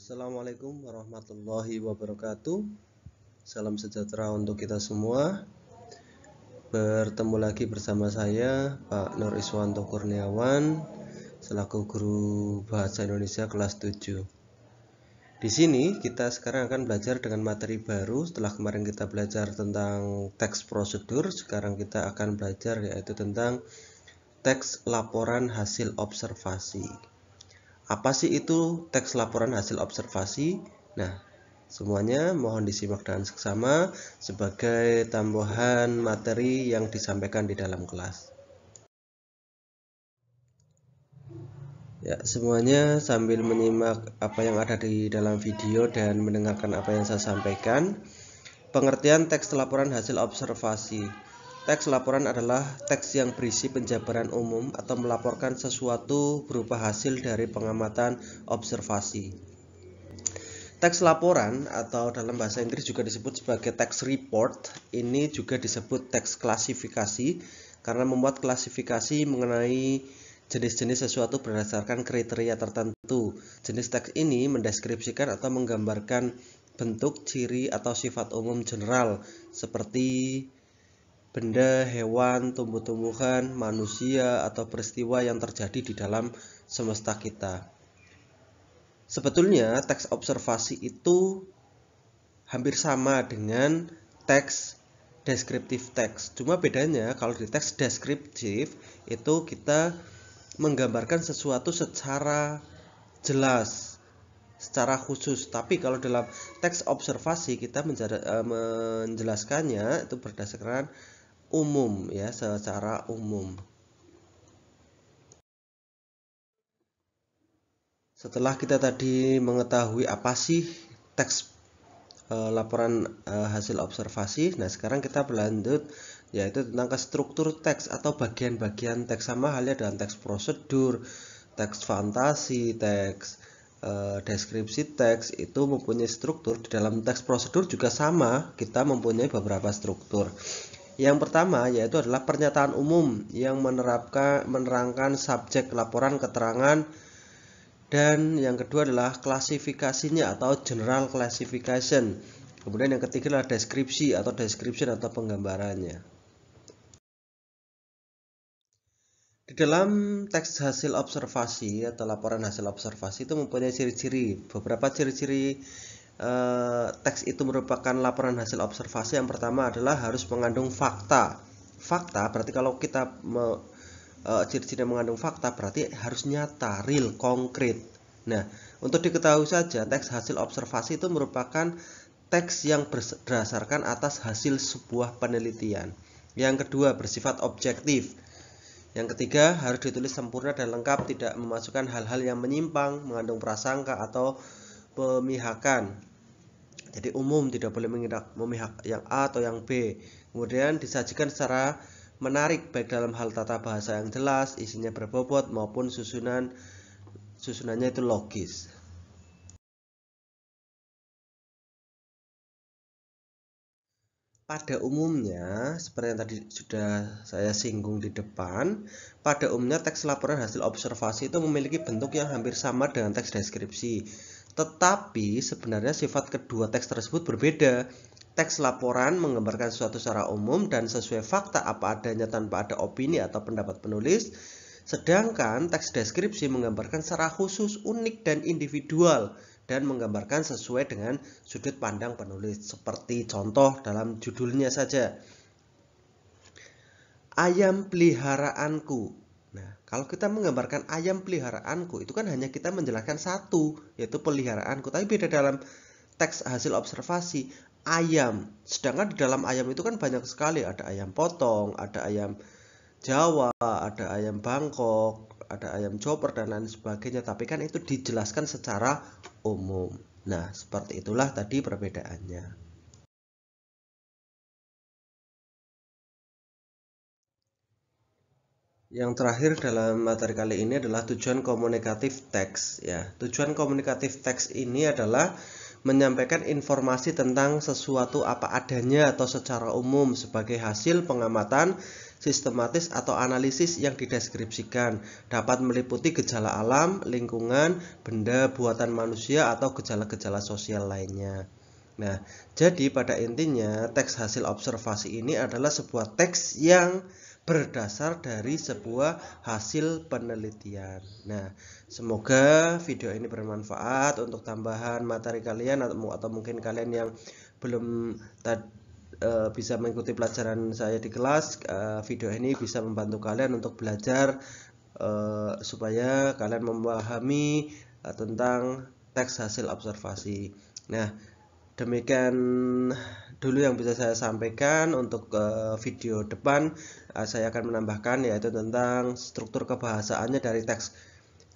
Assalamualaikum warahmatullahi wabarakatuh. Salam sejahtera untuk kita semua. Bertemu lagi bersama saya Pak Nur Iswanto Kurniawan selaku guru Bahasa Indonesia kelas 7. Di sini kita sekarang akan belajar dengan materi baru. Setelah kemarin kita belajar tentang teks prosedur, sekarang kita akan belajar yaitu tentang teks laporan hasil observasi. Apa sih itu teks laporan hasil observasi? Nah, semuanya mohon disimak dengan seksama sebagai tambahan materi yang disampaikan di dalam kelas. Ya, semuanya sambil menyimak apa yang ada di dalam video dan mendengarkan apa yang saya sampaikan. Pengertian teks laporan hasil observasi. Teks laporan adalah teks yang berisi penjabaran umum atau melaporkan sesuatu berupa hasil dari pengamatan observasi. Teks laporan atau dalam bahasa Inggris juga disebut sebagai text report. Ini juga disebut teks klasifikasi karena membuat klasifikasi mengenai jenis-jenis sesuatu berdasarkan kriteria tertentu. Jenis teks ini mendeskripsikan atau menggambarkan bentuk, ciri, atau sifat umum general seperti benda, hewan, tumbuh-tumbuhan, manusia, atau peristiwa yang terjadi di dalam semesta kita. Sebetulnya teks observasi itu hampir sama dengan teks deskriptif teks. Cuma bedanya kalau di teks deskriptif itu kita menggambarkan sesuatu secara jelas, secara khusus. Tapi kalau dalam teks observasi kita menjelaskannya itu berdasarkan umum ya, secara umum. Setelah kita tadi mengetahui apa sih teks laporan hasil observasi, nah sekarang kita berlanjut yaitu tentang ke struktur teks atau bagian-bagian teks. Sama halnya dengan teks prosedur, teks fantasi, teks deskripsi teks itu mempunyai struktur. Di dalam teks prosedur juga sama, kita mempunyai beberapa struktur. Yang pertama yaitu adalah pernyataan umum yang menerangkan subjek laporan, keterangan, dan yang kedua adalah klasifikasinya atau general classification. Kemudian yang ketiga adalah deskripsi atau description atau penggambarannya. Di dalam teks hasil observasi atau laporan hasil observasi itu mempunyai ciri-ciri. Beberapa ciri-ciri teks itu merupakan laporan hasil observasi. Yang pertama adalah harus mengandung fakta. Fakta berarti kalau kita ciri-ciri mengandung fakta berarti harus nyata, real, konkret. Nah, untuk diketahui saja teks hasil observasi itu merupakan teks yang berdasarkan atas hasil sebuah penelitian. Yang kedua, bersifat objektif. Yang ketiga, harus ditulis sempurna dan lengkap, tidak memasukkan hal-hal yang menyimpang, mengandung prasangka atau pemihakan. Jadi umum, tidak boleh memihak yang A atau yang B. Kemudian disajikan secara menarik baik dalam hal tata bahasa yang jelas, isinya berbobot maupun susunannya itu logis. Pada umumnya, seperti yang tadi sudah saya singgung di depan, pada umumnya teks laporan hasil observasi itu memiliki bentuk yang hampir sama dengan teks deskripsi. Tetapi sebenarnya sifat kedua teks tersebut berbeda. Teks laporan menggambarkan sesuatu secara umum dan sesuai fakta apa adanya tanpa ada opini atau pendapat penulis. Sedangkan teks deskripsi menggambarkan secara khusus, unik, dan individual dan menggambarkan sesuai dengan sudut pandang penulis. Seperti contoh dalam judulnya saja, ayam peliharaanku. Nah, kalau kita menggambarkan ayam peliharaanku itu kan hanya kita menjelaskan satu, yaitu peliharaanku. Tapi beda dalam teks hasil observasi, ayam. Sedangkan di dalam ayam itu kan banyak sekali, ada ayam potong, ada ayam Jawa, ada ayam Bangkok, ada ayam chopper dan lain sebagainya. Tapi kan itu dijelaskan secara umum. Nah, seperti itulah tadi perbedaannya. Yang terakhir dalam materi kali ini adalah tujuan komunikatif teks ya. Tujuan komunikatif teks ini adalah menyampaikan informasi tentang sesuatu apa adanya atau secara umum sebagai hasil pengamatan sistematis atau analisis yang dideskripsikan, dapat meliputi gejala alam, lingkungan, benda, buatan manusia, atau gejala-gejala sosial lainnya. Nah, jadi pada intinya teks hasil observasi ini adalah sebuah teks yang berdasar dari sebuah hasil penelitian. Nah, semoga video ini bermanfaat untuk tambahan materi kalian atau mungkin kalian yang belum bisa mengikuti pelajaran saya di kelas. Video ini bisa membantu kalian untuk belajar supaya kalian memahami tentang teks hasil observasi. Nah, demikian dulu yang bisa saya sampaikan. Untuk video depan saya akan menambahkan yaitu tentang struktur kebahasaannya dari teks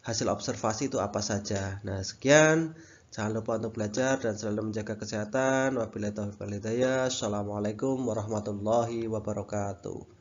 hasil observasi itu apa saja. Nah, sekian. Jangan lupa untuk belajar dan selalu menjaga kesehatan. Wabillahi taufiq wal hidayah. Assalamualaikum warahmatullahi wabarakatuh.